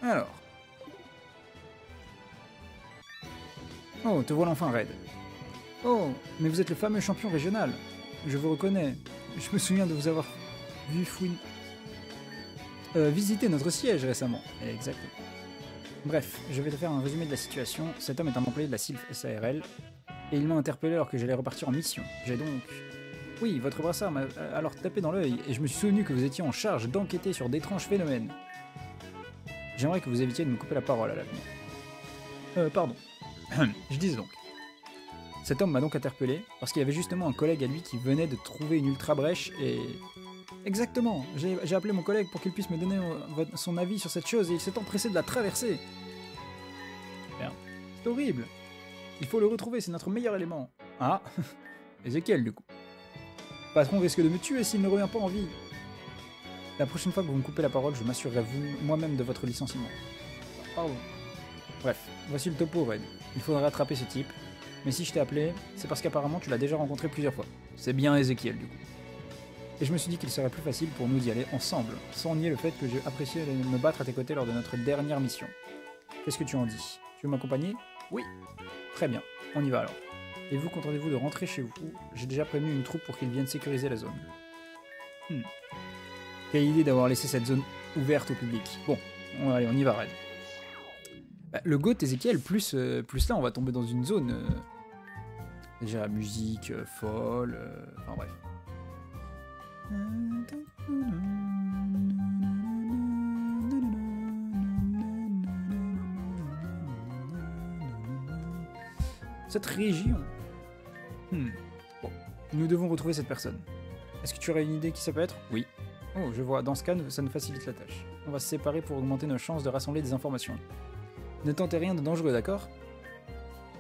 Alors. Oh, te voilà enfin, Red. Oh, mais vous êtes le fameux champion régional. Je vous reconnais. Je me souviens de vous avoir vu visiter notre siège récemment. Exactement. Bref, je vais te faire un résumé de la situation. Cet homme est un employé de la SILF SARL, et il m'a interpellé alors que j'allais repartir en mission. J'ai donc... Oui, votre brassard m'a alors tapé dans l'œil, et je me suis souvenu que vous étiez en charge d'enquêter sur d'étranges phénomènes. J'aimerais que vous évitiez de me couper la parole à l'avenir. Pardon. Je disais donc. Cet homme m'a donc interpellé, parce qu'il y avait justement un collègue à lui qui venait de trouver une ultra brèche, et... Exactement, j'ai appelé mon collègue pour qu'il puisse me donner son avis sur cette chose, et il s'est empressé de la traverser. Super. C'est horrible. Il faut le retrouver, c'est notre meilleur élément. Ah, Ezekiel du coup. Le patron risque de me tuer s'il ne revient pas en vie. La prochaine fois que vous me coupez la parole, je m'assurerai moi-même de votre licenciement. Pardon. Bref, voici le topo, Red. Il faudrait attraper ce type. Mais si je t'ai appelé, c'est parce qu'apparemment tu l'as déjà rencontré plusieurs fois. C'est bien Ezekiel du coup. Et je me suis dit qu'il serait plus facile pour nous d'y aller ensemble, sans nier le fait que j'ai apprécié me battre à tes côtés lors de notre dernière mission. Qu'est-ce que tu en dis? Tu veux m'accompagner? Oui. Très bien, on y va alors. Et vous, contentez-vous de rentrer chez vous? J'ai déjà prévenu une troupe pour qu'ils viennent sécuriser la zone. Quelle idée d'avoir laissé cette zone ouverte au public. Bon, allez, on y va, Red. Bah, le GOAT Ezekiel, plus là, on va tomber dans une zone... déjà, musique, folle... enfin bref. Cette région. Bon, nous devons retrouver cette personne. Est-ce que tu aurais une idée qui ça peut être? Oui. Oh, je vois. Dans ce cas, ça nous facilite la tâche. On va se séparer pour augmenter nos chances de rassembler des informations. Ne tentez rien de dangereux, d'accord?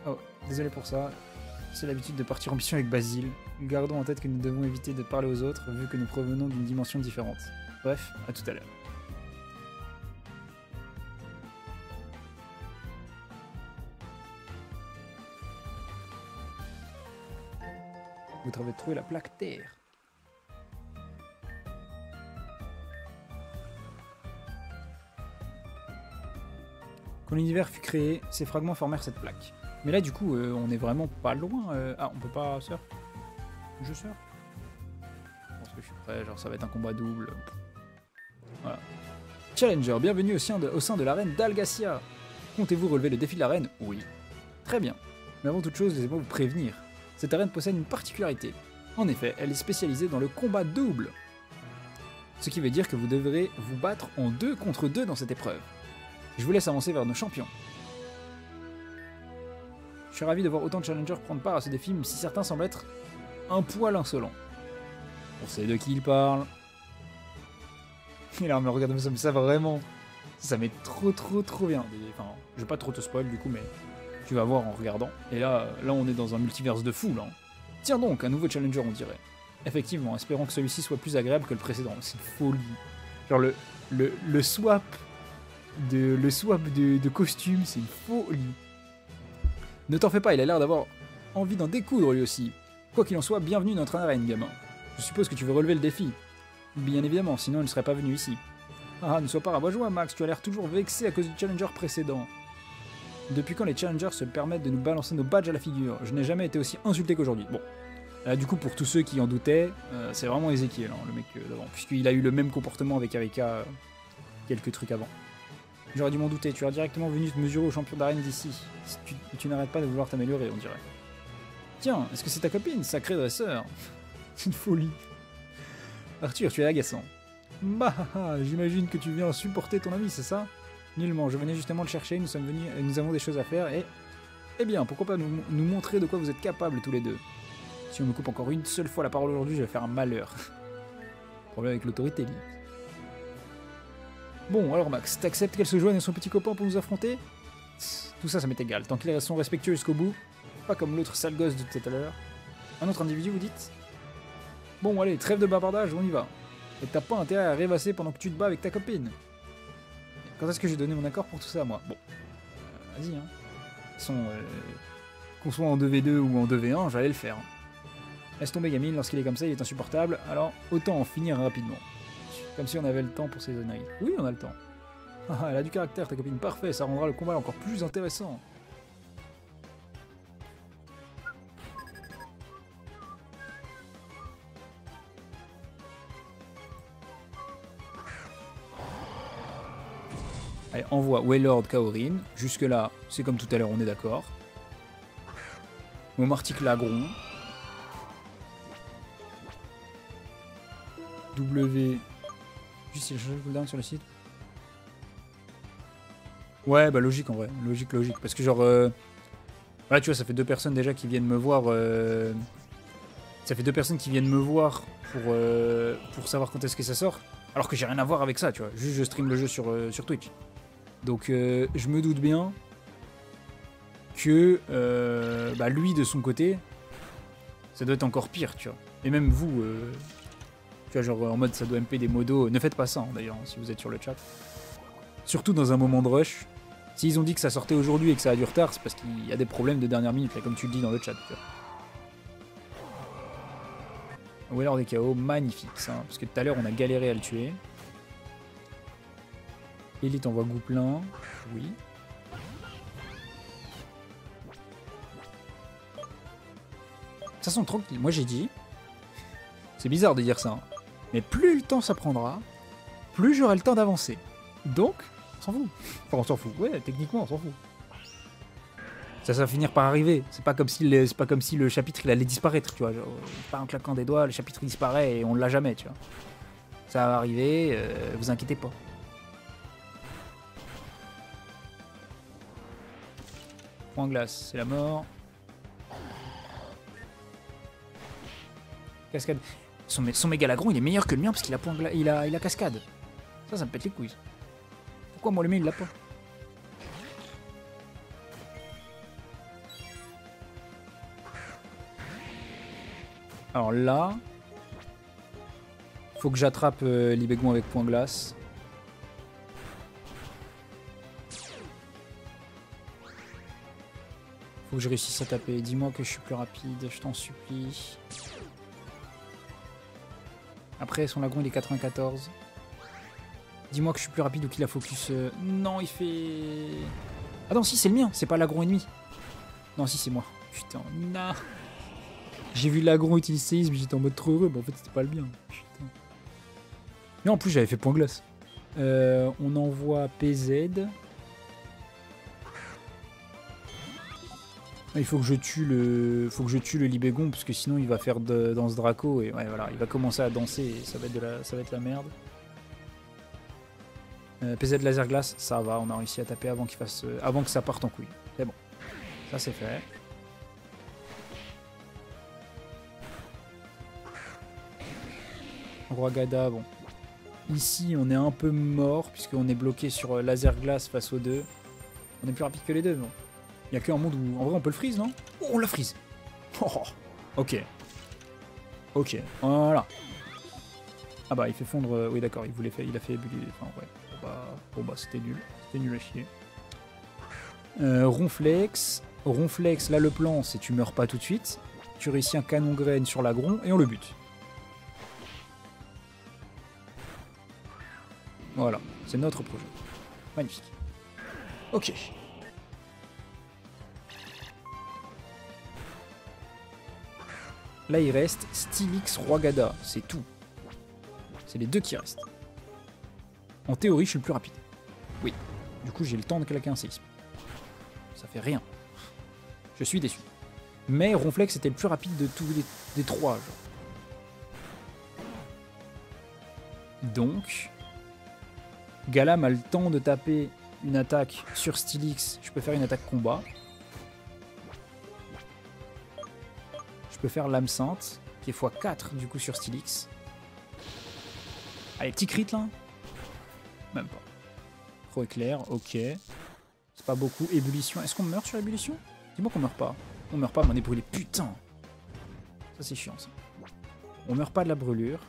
Oh, désolé pour ça. C'est l'habitude de partir en mission avec Basile. Gardons en tête que nous devons éviter de parler aux autres, vu que nous provenons d'une dimension différente. Bref, à tout à l'heure. Vous avez trouvé la plaque Terre. Quand l'univers fut créé, ces fragments formèrent cette plaque. Mais là, du coup, on est vraiment pas loin. Ah, on peut pas surf? Je surf? Je pense que je suis prêt, genre ça va être un combat double. Voilà. Challenger, bienvenue au sein de l'arène d'Algacia. Comptez-vous relever le défi de l'arène? Oui. Très bien. Mais avant toute chose, laissez-moi vous prévenir. Cette arène possède une particularité. En effet, elle est spécialisée dans le combat double. Ce qui veut dire que vous devrez vous battre en 2 contre 2 dans cette épreuve. Je vous laisse avancer vers nos champions. Je suis ravi de voir autant de challengers prendre part à ce défi, même si certains semblent être un poil insolents. On sait de qui il parle. Et là, mais regarde ça vraiment. Ça met trop bien. Enfin, je vais pas trop te spoil du coup, mais tu vas voir en regardant. Et là on est dans un multiverse de fou, là. Tiens donc, un nouveau challenger, on dirait. Effectivement, espérons que celui-ci soit plus agréable que le précédent. C'est une folie. Genre le swap de costume, c'est une folie. Ne t'en fais pas, il a l'air d'avoir envie d'en découdre lui aussi. Quoi qu'il en soit, bienvenue dans notre arène, gamin. Je suppose que tu veux relever le défi. Bien évidemment, sinon il ne serait pas venu ici. Ah, ne sois pas rabat-joie, Max, tu as l'air toujours vexé à cause du challenger précédent. Depuis quand les challengers se permettent de nous balancer nos badges à la figure? Je n'ai jamais été aussi insulté qu'aujourd'hui. Bon, là du coup, pour tous ceux qui en doutaient, c'est vraiment Ezekiel, hein, le mec d'avant, puisqu'il a eu le même comportement avec Erika quelques trucs avant. J'aurais dû m'en douter, tu es directement venu te mesurer au champion d'arène d'ici. Tu n'arrêtes pas de vouloir t'améliorer, on dirait. Tiens, est-ce que c'est ta copine, sacré dresseur? C'est une folie. Arthur, tu es agaçant. Bah, j'imagine que tu viens supporter ton ami, c'est ça? Nullement, je venais justement le chercher, nous avons des choses à faire et... Eh bien, pourquoi pas nous montrer de quoi vous êtes capables tous les deux? Si on me coupe encore une seule fois la parole aujourd'hui, je vais faire un malheur. Problème avec l'autorité, limite. Bon, alors Max, t'acceptes qu'elle se joigne à son petit copain pour nous affronter? Tout ça, ça m'est égal, tant qu'ils sont respectueux jusqu'au bout. Pas comme l'autre sale gosse de tout à l'heure. Un autre individu, vous dites? Bon, allez, trêve de bavardage, on y va. Et t'as pas intérêt à rêvasser pendant que tu te bats avec ta copine. Quand est-ce que j'ai donné mon accord pour tout ça, moi? Bon, vas-y, hein. De toute façon, qu'on soit en 2v2 ou en 2v1, j'allais le faire. Laisse tomber Gamine, lorsqu'il est comme ça, il est insupportable, alors autant en finir rapidement. Comme si on avait le temps pour ces âneries. Oui, on a le temps. Ah, elle a du caractère, ta copine. Parfait, ça rendra le combat encore plus intéressant. Allez, envoie Waylord Kaorin. Jusque-là, c'est comme tout à l'heure, on est d'accord. Momartic Lagron. W. Juste, il a changé le cooldown sur le site. Ouais, bah logique en vrai. Logique. Parce que genre... Voilà, tu vois, ça fait 2 personnes déjà qui viennent me voir... Ça fait 2 personnes qui viennent me voir pour savoir quand est-ce que ça sort. Alors que j'ai rien à voir avec ça, tu vois. Juste, je stream le jeu sur Twitch. Donc, je me doute bien que bah, lui, de son côté, ça doit être encore pire, tu vois. Et même vous, tu vois, genre en mode ça doit MP des modos. Ne faites pas ça, hein, d'ailleurs, si vous êtes sur le chat. Surtout dans un moment de rush. S'ils ont dit que ça sortait aujourd'hui et que ça a du retard, c'est parce qu'il y a des problèmes de dernière minute, là, comme tu le dis dans le chat. Ou alors des KO, magnifique ça, parce que tout à l'heure on a galéré à le tuer. Elite envoie Gouplin, oui. Ça sent tranquille, moi j'ai dit, c'est bizarre de dire ça, hein, mais plus le temps ça prendra, plus j'aurai le temps d'avancer. Donc, on s'en fout. Enfin, on s'en fout, ouais, techniquement on s'en fout. Ça va finir par arriver, c'est pas comme si le chapitre il allait disparaître, tu vois. Genre, pas en claquant des doigts, le chapitre il disparaît et on l'a jamais, tu vois. Ça va arriver, vous inquiétez pas. Point glace, c'est la mort. Cascade. Son méga lagron il est meilleur que le mien parce qu'il a point il a cascade. Ça me pète les couilles. Pourquoi moi le mien il l'a pas? Alors là, faut que j'attrape Libégon avec point glace. Faut que je réussisse à taper. Dis-moi que je suis plus rapide, je t'en supplie. Après, son lagon il est 94. Dis-moi que je suis plus rapide ou qu'il a focus. Non, il fait. Ah non, si, c'est le mien, c'est pas l'agron ennemi. Non, si, c'est moi. Putain, non. J'ai vu l'agron utiliser séisme, j'étais en mode trop heureux, mais en fait, c'était pas le bien. Putain. Mais en plus, j'avais fait point glace. On envoie PZ. Il faut que je tue le Libégon parce que sinon il va faire de danse Draco et ouais voilà, il va commencer à danser et ça va être la merde. PZ laser glace, ça va, on a réussi à taper avant qu'il fasse avant que ça parte en couille. C'est bon. Ça c'est fait. Roi Gada, bon. Ici on est un peu mort puisqu'on est bloqué sur laser glace face aux deux. On est plus rapide que les deux, bon. Il n'y a qu'un monde où... En vrai, on peut le freeze, non? Oh, on la freeze. Oh, ok. Ok, voilà. Ah bah, il fait fondre... Oui, d'accord, il a fait ébullir... Enfin, ouais. Bon bah, c'était nul. C'était nul à chier. Ronflex. Ronflex, là, le plan, c'est tu meurs pas tout de suite. Tu réussis un canon graine sur l'agron et on le bute. Voilà, c'est notre projet. Magnifique. Ok. Là, il reste Stylix, Roi Gada. C'est tout. C'est les deux qui restent. En théorie, je suis le plus rapide. Oui. Du coup, j'ai le temps de claquer un séisme. Ça fait rien. Je suis déçu. Mais Ronflex était le plus rapide de tous des trois. Genre. Donc, Galam a le temps de taper une attaque sur Stylix. Je peux faire une attaque combat. Je peux faire l'âme sainte, qui est x4 du coup sur Stylix. Allez, petit crit là. Même pas. Trop éclair, ok. C'est pas beaucoup. Ébullition. Est-ce qu'on meurt sur ébullition? Dis-moi qu'on meurt pas. On meurt pas, mais on est brûlé. Putain. Ça c'est chiant ça. On meurt pas de la brûlure.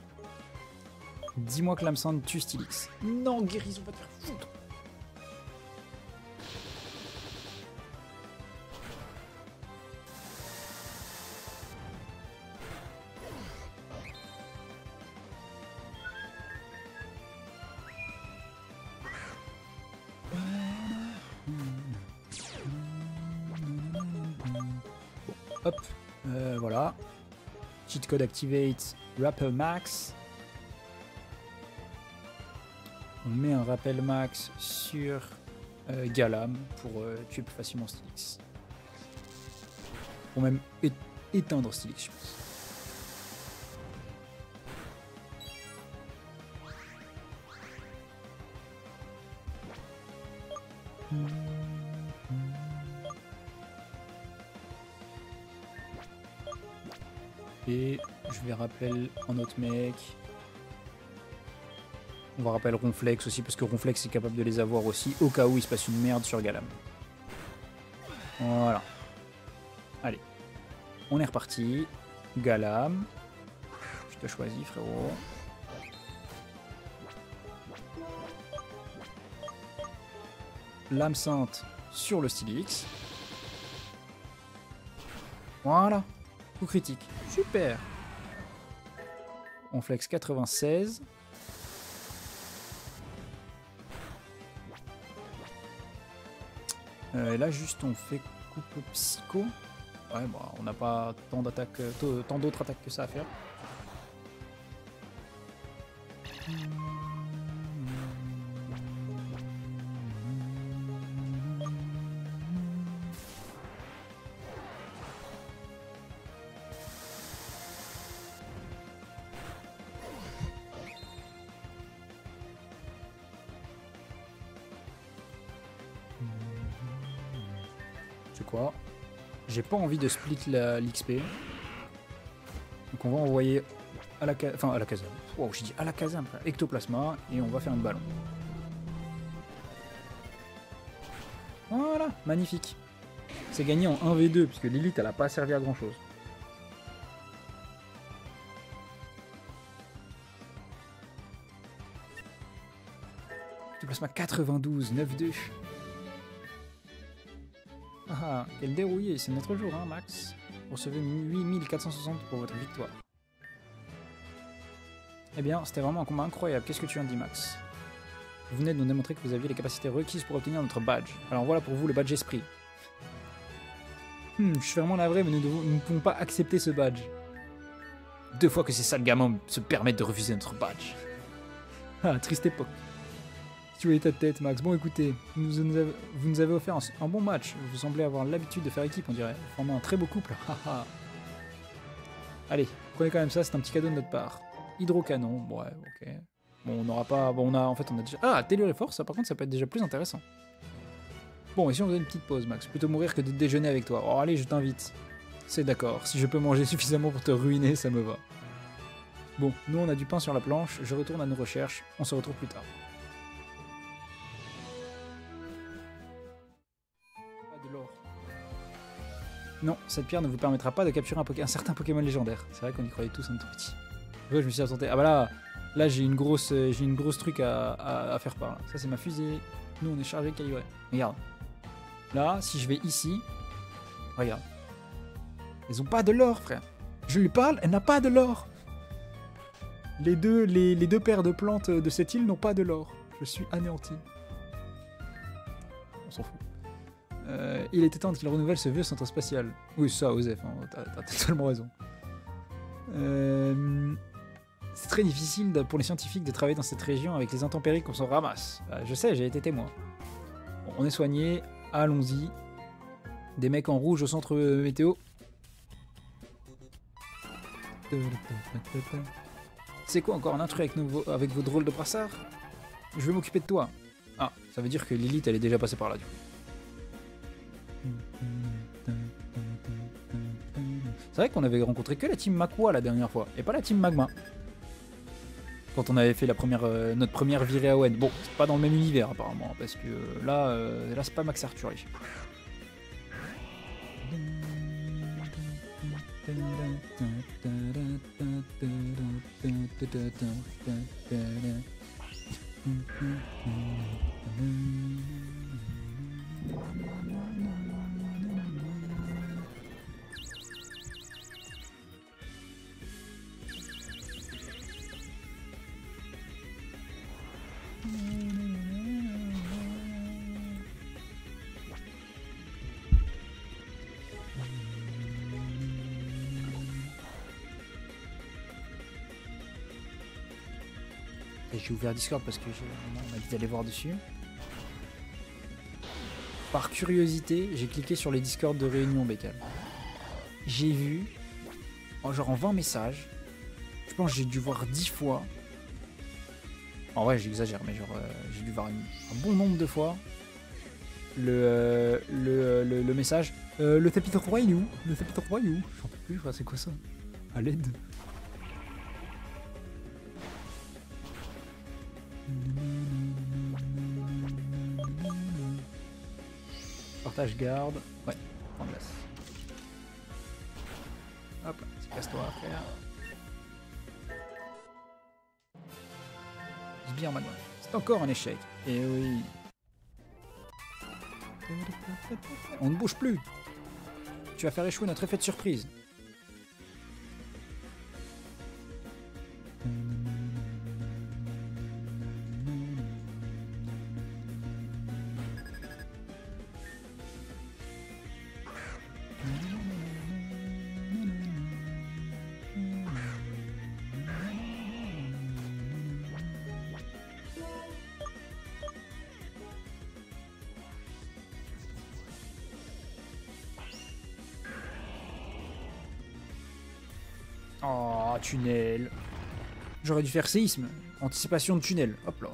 Dis-moi que l'âme sainte tue Stylix. Non, guérison, va te faire foutre. Hop, voilà. Cheat code activate, rappel max. On met un rappel max sur Galam pour tuer plus facilement Steelix. Pour même éteindre Steelix, je pense. Et je vais rappeler un autre mec. On va rappeler Ronflex aussi, parce que Ronflex est capable de les avoir aussi, au cas où il se passe une merde sur Galam. Voilà. Allez. On est reparti. Galam. Je te choisis, frérot. Lame sainte sur le Steelix. Voilà. Coup critique. Super. On flex 96. Et là juste on fait coupe psycho. Ouais bon, on n'a pas tant d'attaques, tant d'autres attaques que ça à faire. C'est quoi? J'ai pas envie de split l'XP. Donc on va envoyer à la caserne. Enfin à la caserne. Wow, j'ai dit à la caserne, ectoplasma, et on va faire une ballon. Voilà, magnifique. C'est gagné en 1v2, puisque l'élite elle a pas servi à grand chose. Ectoplasma 92, 9-2. Ah, quel dérouillé, c'est notre jour, hein, Max. Vous recevez 8460 pour votre victoire. Eh bien, c'était vraiment un combat incroyable. Qu'est-ce que tu en dis, Max? Vous venez de nous démontrer que vous aviez les capacités requises pour obtenir notre badge. Alors voilà pour vous le badge esprit. Je suis vraiment navré, mais nous ne pouvons pas accepter ce badge. 2 fois que ces sales gamins se permettent de refuser notre badge. Ah, triste époque. Tu voyais ta tête, Max. Bon, écoutez, vous nous avez offert un bon match. Vous semblez avoir l'habitude de faire équipe, on dirait. Formant un très beau couple. Allez, prenez quand même ça, c'est un petit cadeau de notre part. Hydrocanon, ouais, ok. Bon, on n'aura pas... Bon, en fait, on a déjà... Ah, Tellure et Force, ça par contre, ça peut être déjà plus intéressant. Bon, et si on faisait une petite pause, Max? Plutôt mourir que de déjeuner avec toi. Oh, allez, je t'invite. C'est d'accord. Si je peux manger suffisamment pour te ruiner, ça me va. Bon, nous, on a du pain sur la planche. Je retourne à nos recherches. On se retrouve plus tard. Non, cette pierre ne vous permettra pas de capturer un certain Pokémon légendaire. C'est vrai qu'on y croyait tous un tout petit. Ouais, je me suis absenté. Ah bah là j'ai une grosse truc à faire par là. Ça c'est ma fusée. Nous on est chargé calibré. Regarde. Là, si je vais ici, regarde. Elles ont pas de l'or, frère. Je lui parle, elle n'a pas de l'or. Les deux paires de plantes de cette île n'ont pas de l'or. Je suis anéanti. On s'en fout. Il était temps qu'il renouvelle ce vieux centre spatial. Oui, ça, Osef, hein, t'as totalement raison. C'est très difficile pour les scientifiques de travailler dans cette région avec les intempéries qu'on s'en ramasse. Je sais, j'ai été témoin. Bon, on est soigné, allons-y. Des mecs en rouge au centre météo. C'est quoi encore un intrus avec vos drôles de brassards? Je vais m'occuper de toi. Ah, ça veut dire que Lilith elle est déjà passée par là du coup. C'est vrai qu'on avait rencontré que la team Makwa la dernière fois, et pas la team Magma. Quand on avait fait notre première virée à Owen. Bon, c'est pas dans le même univers apparemment, parce que là c'est pas Max Arthur. Et j'ai ouvert Discord parce que on m'a dit d'aller voir dessus. Par curiosité, j'ai cliqué sur les Discord de Réunion Bécale. J'ai vu, genre en 20 messages, je pense que j'ai dû voir 10 fois. En vrai, j'exagère, mais genre, j'ai dû voir un bon nombre de fois le message. Le tapis de roi, il est où? Le tapis de roi, il est où? J'en peux plus, frère, c'est quoi ça? À l'aide. Partage garde. Ouais, en glace. Hop là, c'est casse-toi à faire. Sbire mademoiselle. C'est encore un échec. Et oui. On ne bouge plus. Tu vas faire échouer notre effet de surprise. Oh, tunnel. J'aurais dû faire séisme. Anticipation de tunnel. Hop là.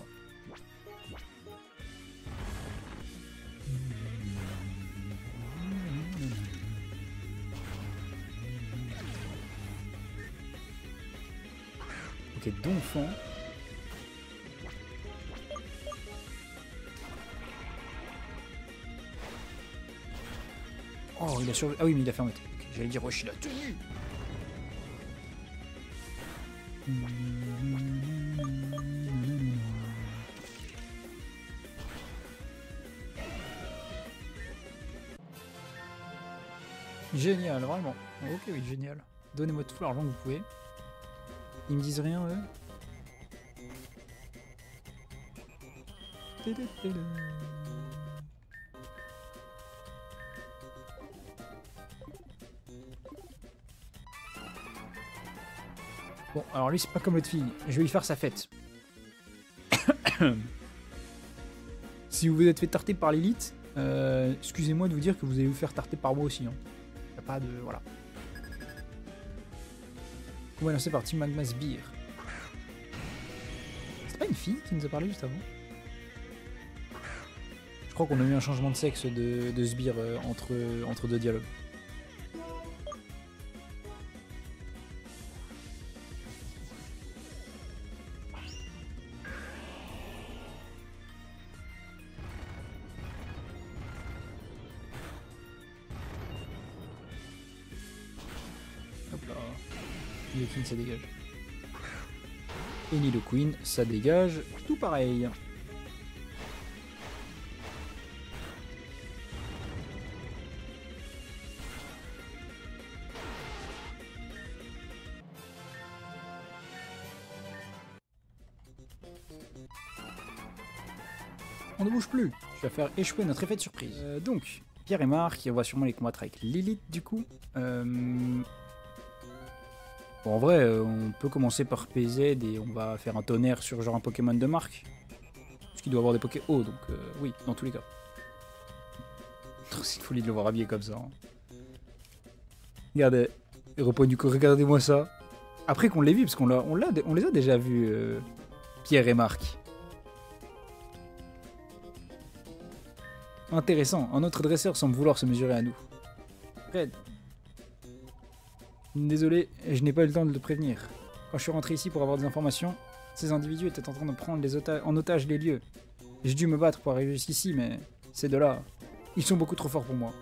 Ok, Donphan. Oh, il a survécu. Ah oui, mais il a fermé. Okay, j'allais dire, wesh, il a tenu. Génial, vraiment. Ok, oui, génial. Donnez-moi tout l'argent que vous pouvez. Ils me disent rien, eux. Bon, alors lui, c'est pas comme l'autre fille. Je vais lui faire sa fête. Si vous vous êtes fait tarter par l'élite, excusez-moi de vous dire que vous allez vous faire tarter par moi aussi. Hein. Y a pas de... Voilà. On va lancer par Team Magma Sbire. C'est pas une fille qui nous a parlé juste avant? Je crois qu'on a eu un changement de sexe de Sbire entre deux dialogues. Queen, ça dégage. Et Nidoqueen, ça dégage. Tout pareil. On ne bouge plus. Je vais faire échouer notre effet de surprise. Donc, Pierre et Marc, on va sûrement les combattre avec Lilith du coup. Bon, en vrai, on peut commencer par PZ et on va faire un tonnerre sur genre un Pokémon de marque. Parce qu'il doit avoir des Poké hauts, donc oui, dans tous les cas. C'est une folie de le voir habillé comme ça. Hein. Regardez, repos du coup, regardez-moi ça. Après qu'on l'ait vu, parce qu'on les a déjà vus, Pierre et Marc. Intéressant, un autre dresseur semble vouloir se mesurer à nous. Red. Désolé, je n'ai pas eu le temps de le prévenir. Quand je suis rentré ici pour avoir des informations, ces individus étaient en train de prendre en otage les lieux. J'ai dû me battre pour arriver jusqu'ici, mais ces deux-là, ils sont beaucoup trop forts pour moi.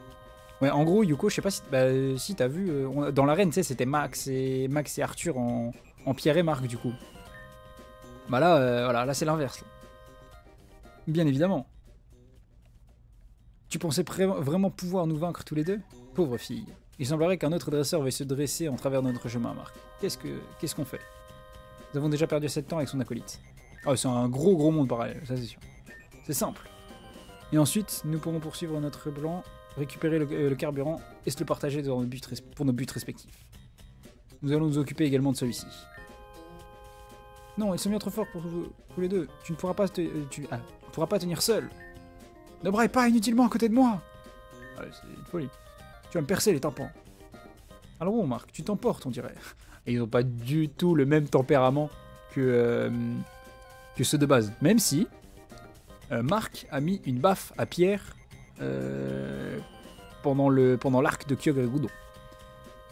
Ouais, en gros, Yuko, je sais pas si t'as vu, dans l'arène, tu sais, c'était Max et Arthur en Pierre et Marc, du coup. Bah là, voilà, là c'est l'inverse. Bien évidemment. Tu pensais vraiment pouvoir nous vaincre tous les deux? Pauvre fille. Il semblerait qu'un autre dresseur veuille se dresser en travers de notre chemin, Marc. Qu'est-ce qu'on fait? Nous avons déjà perdu assez de temps avec son acolyte. Oh, c'est un gros monde parallèle, ça c'est sûr. C'est simple. Et ensuite, nous pourrons poursuivre notre plan, récupérer le carburant et se le partager pour nos buts respectifs. Nous allons nous occuper également de celui-ci. Non, ils sont bien trop forts pour vous, tous les deux. Tu ne pourras pas, tu ne pourras pas tenir seul. Ne braille pas inutilement à côté de moi. Ouais, c'est une folie. Tu vas me percer les tympans. Alors bon, Marc, tu t'emportes, on dirait. Et ils n'ont pas du tout le même tempérament que ceux de base. Même si Marc a mis une baffe à Pierre pendant l'arc de Kyogre-Gudon.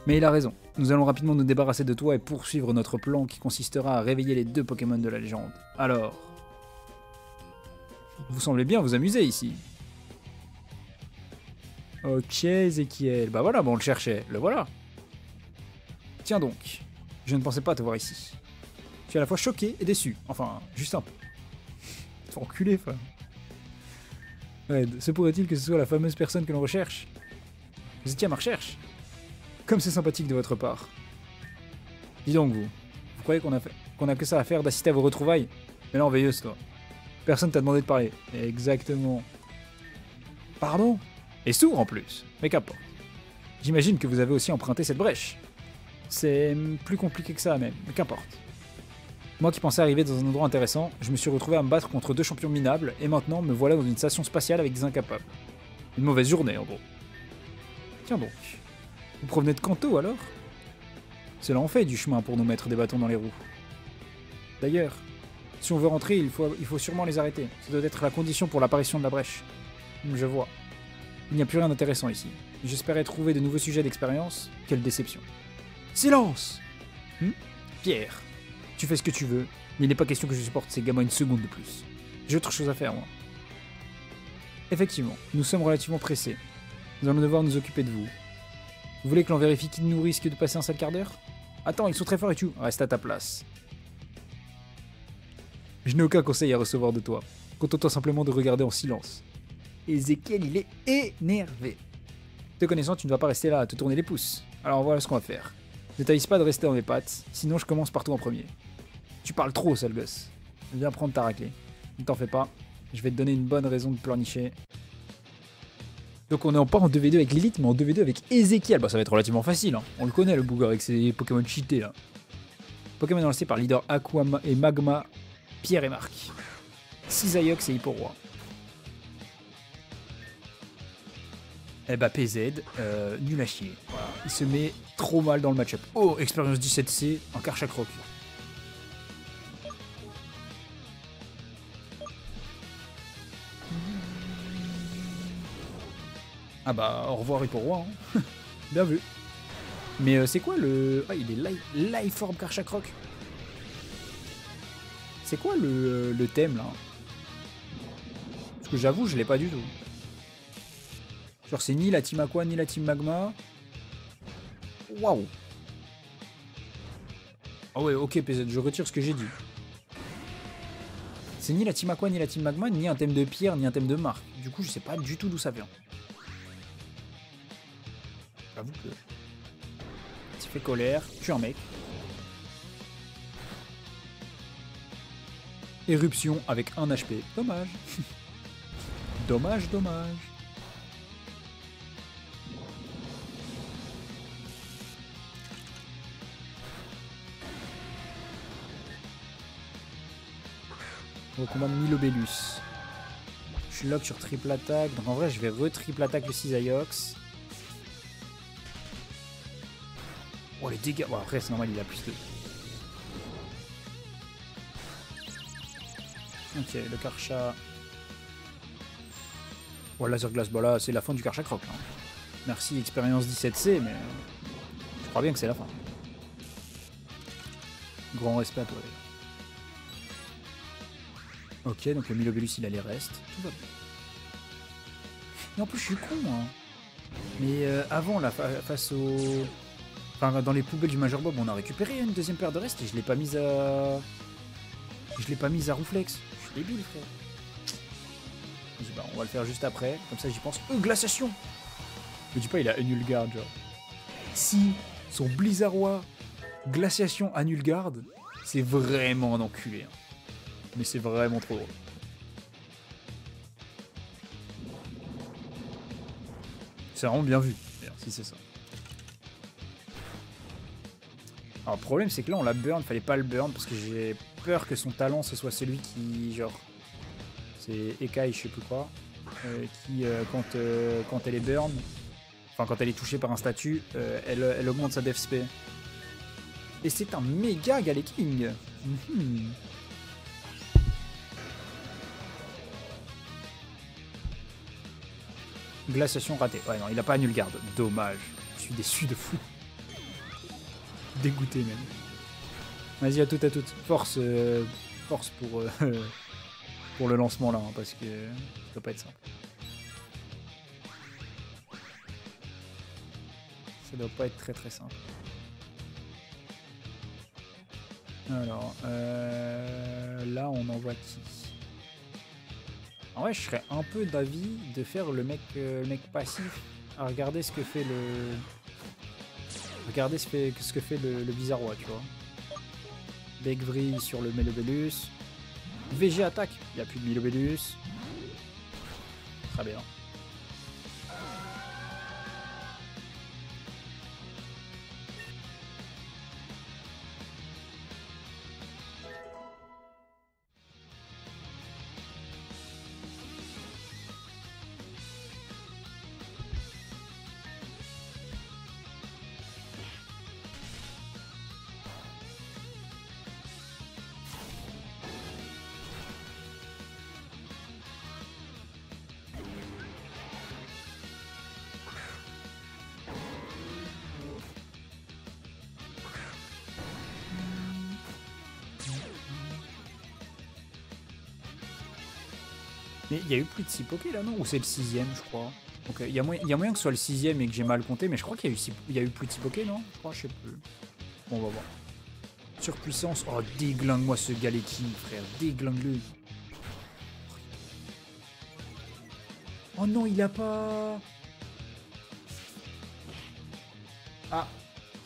Mais il a raison. Nous allons rapidement nous débarrasser de toi et poursuivre notre plan qui consistera à réveiller les 2 Pokémon de la légende. Alors... Vous semblez bien vous amuser ici. Ok, Ezekiel. Bah voilà, bon, on le cherchait. Le voilà. Tiens donc. Je ne pensais pas te voir ici. Je suis à la fois choqué et déçu. Enfin, juste un peu. Faut enculer, enfin. Ouais, se pourrait-il que ce soit la fameuse personne que l'on recherche? Vous étiez à ma recherche? Comme c'est sympathique de votre part. Dis donc, vous croyez qu'on a que ça à faire d'assister à vos retrouvailles? Mais non, veilleuse, toi. Personne t'a demandé de parler. Exactement. Pardon? Et sourd en plus. Mais qu'importe. J'imagine que vous avez aussi emprunté cette brèche. C'est plus compliqué que ça même, mais qu'importe. Moi qui pensais arriver dans un endroit intéressant, je me suis retrouvé à me battre contre 2 champions minables, et maintenant me voilà dans une station spatiale avec des incapables. Une mauvaise journée en gros. Tiens donc. Vous provenez de Kanto alors? Cela en fait du chemin pour nous mettre des bâtons dans les roues. D'ailleurs, si on veut rentrer, il faut sûrement les arrêter. Ça doit être la condition pour l'apparition de la brèche. Je vois. Il n'y a plus rien d'intéressant ici. J'espérais trouver de nouveaux sujets d'expérience. Quelle déception. Silence! Pierre, tu fais ce que tu veux, mais il n'est pas question que je supporte ces gamins une seconde de plus. J'ai autre chose à faire, moi. Effectivement, nous sommes relativement pressés. Nous allons devoir nous occuper de vous. Vous voulez que l'on vérifie qui nous risque de passer un sale quart d'heure? Attends, ils sont très forts et tu... Reste à ta place. Je n'ai aucun conseil à recevoir de toi. Contente-toi simplement de regarder en silence. Ezekiel, il est énervé. Te connaissant, tu ne vas pas rester là à te tourner les pouces. Alors voilà ce qu'on va faire. Ne t'avise pas de rester dans mes pattes, sinon je commence par toi en premier. Tu parles trop, sale gosse. Viens prendre ta raclée. Ne t'en fais pas, je vais te donner une bonne raison de pleurnicher. Donc on est pas en 2v2 avec Lilith, mais en 2v2 avec Ezekiel. Bah ça va être relativement facile, hein. On le connaît le bouger avec ses Pokémon cheatés là. Pokémon lancé par leader Aqua et Magma, Pierre et Marc. Cisaiox et Hipporoi. Eh bah PZ, nul à chier. Voilà. Il se met trop mal dans le match-up. Oh, expérience 17C, en Karchakroc. Ah bah, au revoir Hipporoi. Hein. Bien vu. Mais c'est quoi le... Ah, il est Life Orb Karchakroc. C'est quoi le thème, là? Parce que j'avoue, je l'ai pas du tout. Genre, c'est ni la team Aqua, ni la team Magma. Waouh. Ah ouais, ok, PZ, je retire ce que j'ai dit. C'est ni la team Aqua, ni la team Magma, ni un thème de Pierre, ni un thème de Marc. Du coup, je sais pas du tout d'où ça vient. J'avoue que... Tu fais colère, je suis un mec. Éruption avec 1 HP. Dommage. Dommage, dommage. On combat Milobellus. Je suis lock sur triple attaque. Donc en vrai, je vais re-triple attaque le Cisaiox. Oh, les dégâts. Bon, après, c'est normal, il a plus de... Ok, le Karcha. Oh, laser glace. Bon, là, c'est la fin du Karchakroc. Hein. Merci, expérience 17C, mais je crois bien que c'est la fin. Grand respect à toi. Ok, donc le Milobellus, il a les restes. Tout va bien. Et en plus, je suis con, hein. Mais avant, là, face au... Enfin, dans les poubelles du Major Bob, on a récupéré une deuxième paire de restes et je l'ai pas mise à... Je l'ai pas mise à Rouflex. Je suis débile, frère. Je dis, bah, on va le faire juste après. Comme ça, j'y pense. Glaciation! Je dis pas, il a Anulgard, genre. Si son Blizzardois Glaciation Anulgard, c'est vraiment un enculé. Hein. Mais c'est vraiment trop drôle. C'est vraiment bien vu, d'ailleurs, si c'est ça. Alors le problème c'est que là on l'a burn, fallait pas le burn parce que j'ai peur que son talent ce soit celui qui genre... C'est Ekai, je sais plus quoi. Qui quand elle est burn, enfin quand elle est touchée par un statut, elle augmente sa def spé. Et c'est un méga Galeking. Glaciation ratée. Ouais non, il a pas Nulgarde. Dommage. Je suis déçu de fou. Dégoûté même. Vas-y à toutes. Force pour le lancement là, hein, parce que ça doit pas être simple. Ça doit pas être très simple. Alors, là on envoie qui? En vrai, je serais un peu d'avis de faire le mec passif à regarder ce que fait le... Regardez ce que fait le Bizarrois, tu vois. Begvri sur le Melobellus. VG attaque, il n'y a plus de Melobellus. Très bien. Mais il y a eu plus de 6 Poké là, non? Ou c'est le 6ème, je crois. Donc il y a moyen que ce soit le 6ème et que j'ai mal compté, mais je crois qu'il y a eu plus de 6 Poké, non? Je crois, je sais plus. Bon, on va voir. Surpuissance. Oh, déglingue-moi ce Galeking, frère. Déglingue-le. Oh non, il a pas... Ah,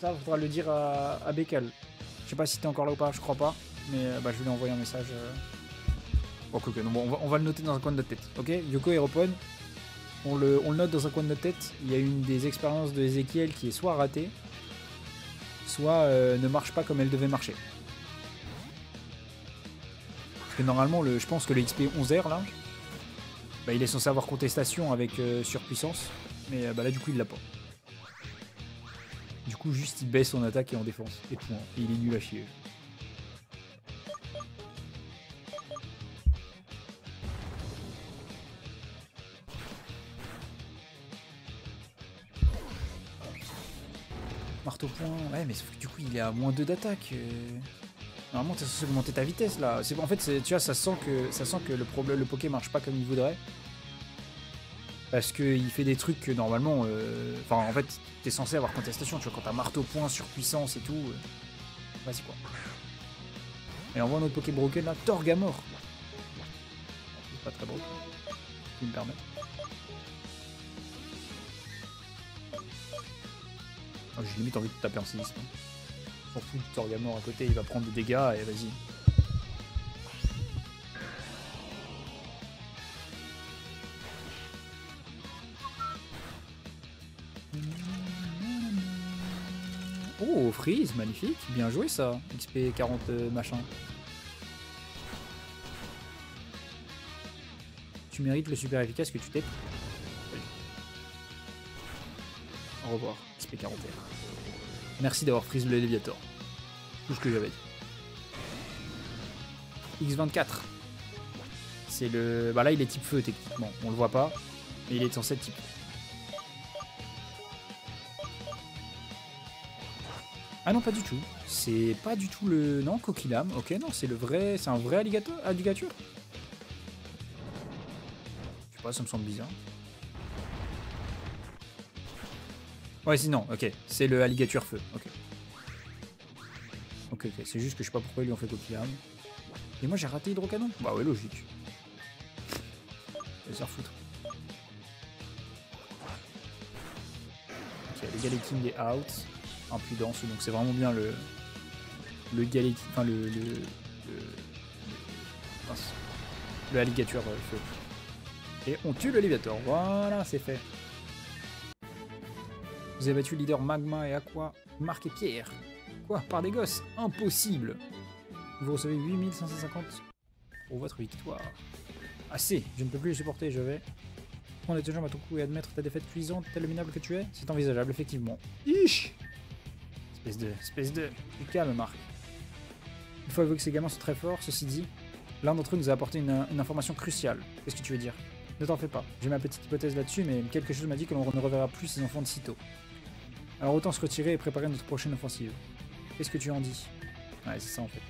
ça, faudra le dire à Bekal. Je sais pas si t'es encore là ou pas, je crois pas. Mais bah, je vais lui envoyer un message. Ok, donc bon, on va le noter dans un coin de notre tête. Ok, Yoko Aeropon, on le note dans un coin de notre tête. Il y a une des expériences de Ezekiel qui est soit ratée, soit ne marche pas comme elle devait marcher. Parce que normalement, je pense que le XP 11R là, bah, il est censé avoir contestation avec surpuissance, mais bah, là du coup il l'a pas. Du coup juste il baisse en attaque et en défense, et point. Et il est nul à chier. Marteau point, ouais mais du coup il est à moins 2 d'attaque. Normalement t'es censé augmenter ta vitesse là. En fait tu vois ça sent que le Poké marche pas comme il voudrait. Parce qu'il fait des trucs que normalement... Enfin en fait t'es censé avoir contestation, tu vois, quand t'as marteau point, surpuissance et tout. Vas-y quoi. Et on voit notre Poké broken là, Torgamor. C'est pas très beau. Tu me permets. Oh, j'ai limite envie de taper en séisme. On s'en fout de Torgamor à côté, il va prendre des dégâts et vas-y. Oh, Freeze, magnifique, bien joué ça, XP 40 machin. Tu mérites le super efficace que tu t'es. Au revoir, XP 41. Merci d'avoir freeze le Léviator. Tout ce que j'avais dit. X24. C'est le... Bah là il est type feu techniquement, on le voit pas, mais il est censé être type feu. Ah non, pas du tout. C'est pas du tout le... Non, Coquillam. Ok, non, c'est le vrai... C'est un vrai alligator. Je sais pas, ça me semble bizarre. Ouais, sinon, ok. C'est le alligator feu. Ok. Ok. C'est juste que je sais pas pourquoi ils lui ont fait Coquillam. Et moi, j'ai raté Hydrocanon. Bah ouais, logique. Je vais se faire foutre. Ok, le Galeking est out. Impudence, donc c'est vraiment bien le Galeking, enfin le alligator feu. Et on tue le Léviator, voilà, c'est fait. Vous avez battu le leader Magma et Aqua, Marc et Pierre. Quoi? Par des gosses? Impossible! Vous recevez 8550 pour votre victoire. Assez! Je ne peux plus le supporter, je vais prendre tes jambes à ton cou et admettre ta défaite cuisante, tel le minable que tu es. C'est envisageable, effectivement. Ich! Espèce de... Du calme, Marc. Il faut avouer que ces gamins sont très forts, ceci dit. L'un d'entre eux nous a apporté une information cruciale. Qu'est-ce que tu veux dire? Ne t'en fais pas. J'ai ma petite hypothèse là-dessus, mais quelque chose m'a dit que l'on ne reverra plus ces enfants de sitôt. Alors autant se retirer et préparer notre prochaine offensive. Qu'est-ce que tu en dis? Ouais, c'est ça en fait.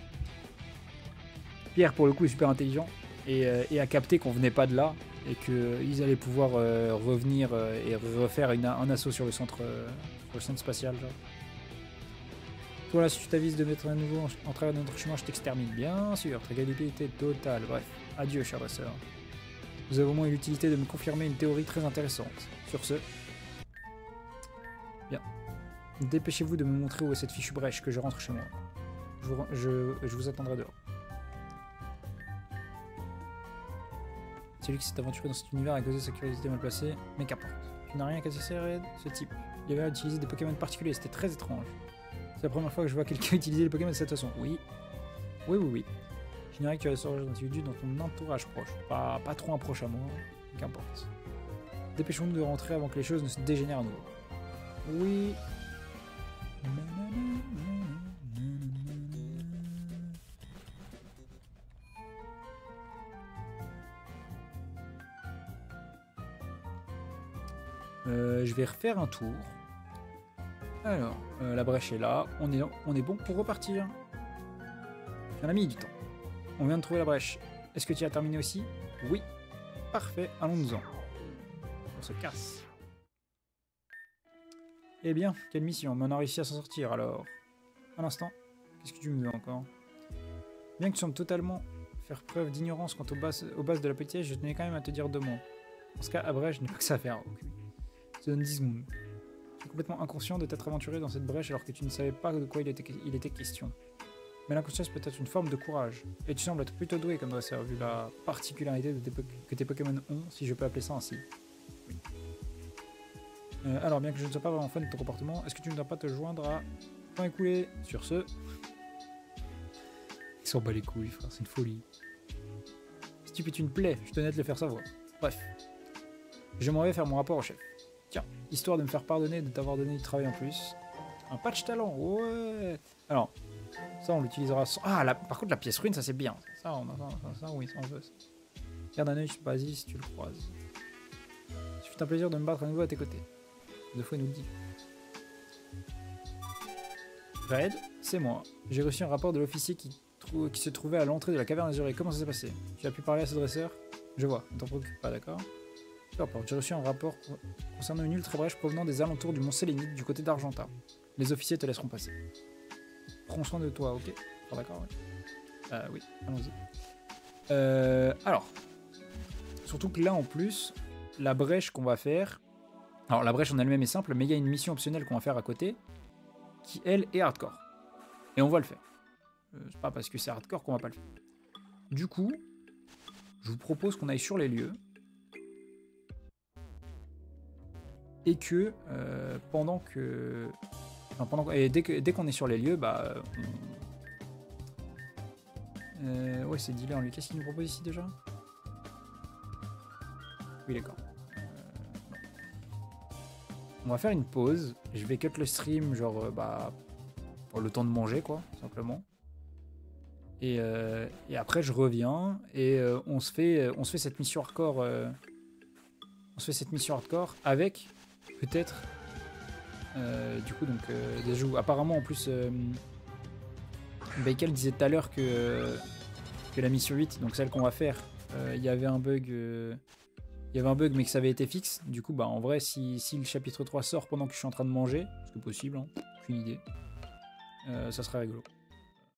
Pierre, pour le coup, est super intelligent et a capté qu'on venait pas de là et qu'ils allaient pouvoir revenir et refaire un assaut sur le centre spatial. Genre. Toi là, si tu t'avises de mettre à nouveau en travers de notre chemin, je t'extermine. Bien sûr, ta qualité totale. Bref, adieu, cher dresseur. Vous avez au moins eu l'utilité de me confirmer une théorie très intéressante. Sur ce... Bien. Dépêchez-vous de me montrer où est cette fichue brèche, que je rentre chez moi. Je vous attendrai dehors. Celui qui s'est aventuré dans cet univers a causé sa curiosité mal placée, mais qu'importe. Tu n'as rien à casser, ce type. Il avait utilisé des Pokémon particuliers, c'était très étrange. C'est la première fois que je vois quelqu'un utiliser les Pokémon de cette façon. Oui. Oui. J'ignorais que tu avais ce genre d'individu dans ton entourage proche. Pas trop un proche à moi, qu'importe. Dépêchons-nous de rentrer avant que les choses ne se dégénèrent à nouveau. Oui. Je vais refaire un tour. Alors, la brèche est là. On est bon pour repartir. On a mis du temps. On vient de trouver la brèche. Est-ce que tu as terminé aussi? Oui. Parfait, allons-nous-en. On se casse. Eh bien, quelle mission. Mais on a réussi à s'en sortir, alors. Un instant. Qu'est-ce que tu me veux encore? Bien que tu sembles totalement faire preuve d'ignorance quant aux bases de la politesse, je tenais quand même à te dire 2 mots. Dans ce cas, à brèche, je n'ai pas que ça à faire. Okay. Je te donne 10 secondes. Je suis complètement inconscient de t'être aventuré dans cette brèche alors que tu ne savais pas de quoi il était question. Mais l'inconscience peut être une forme de courage. Et tu sembles être plutôt doué comme dresseur, vu la particularité que tes Pokémon ont, si je peux appeler ça ainsi. Oui. Alors, bien que je ne sois pas vraiment fan de ton comportement, est-ce que tu ne dois pas te joindre à temps écoulé? Sur ce... Ils s'en bat les couilles, frère, c'est une folie. Si tu pètes une plaie, je tenais à te le faire savoir. Bref. Je m'en vais faire mon rapport au chef. Tiens, histoire de me faire pardonner de t'avoir donné du travail en plus. Un patch talent, ouais. Alors, ça on l'utilisera sans... Ah, par contre la pièce ruine, ça c'est bien. Ça, oui, ça on veut. Garde un œil sur Basile si tu le croises. Ce fut un plaisir de me battre à nouveau à tes côtés. 2 fois il nous le dit. Red, c'est moi. J'ai reçu un rapport de l'officier qui se trouvait à l'entrée de la caverne azurée. Comment ça s'est passé? Tu as pu parler à ce dresseur? Je vois, ne t'en préoccupe pas, d'accord? J'ai reçu un rapport concernant une ultra brèche provenant des alentours du mont Sélénite du côté d'Argenta. Les officiers te laisseront passer. Prends soin de toi, ok? Ah, d'accord, ouais. Oui, allons-y. Alors, surtout que là en plus, la brèche qu'on va faire... Alors la brèche en elle-même est simple, mais il y a une mission optionnelle qu'on va faire à côté, qui elle est hardcore. Et on va le faire. C'est pas parce que c'est hardcore qu'on va pas le faire. Du coup, je vous propose qu'on aille sur les lieux. Et que dès qu'on est sur les lieux, bah ouais, c'est dealer lui. Qu'est-ce qu'il nous propose ici déjà? Oui, d'accord. On va faire une pause. Je vais cut le stream, genre pour le temps de manger, quoi, simplement. Et après, je reviens et on se fait cette mission hardcore. On se fait cette mission hardcore avec peut-être du coup donc des jeux. Apparemment en plus Bakel disait tout à l'heure que la mission 8, donc celle qu'on va faire, il y avait un bug mais que ça avait été fixe. Du coup bah en vrai si le chapitre 3 sort pendant que je suis en train de manger, c'est possible, hein, aucune idée, ça serait rigolo.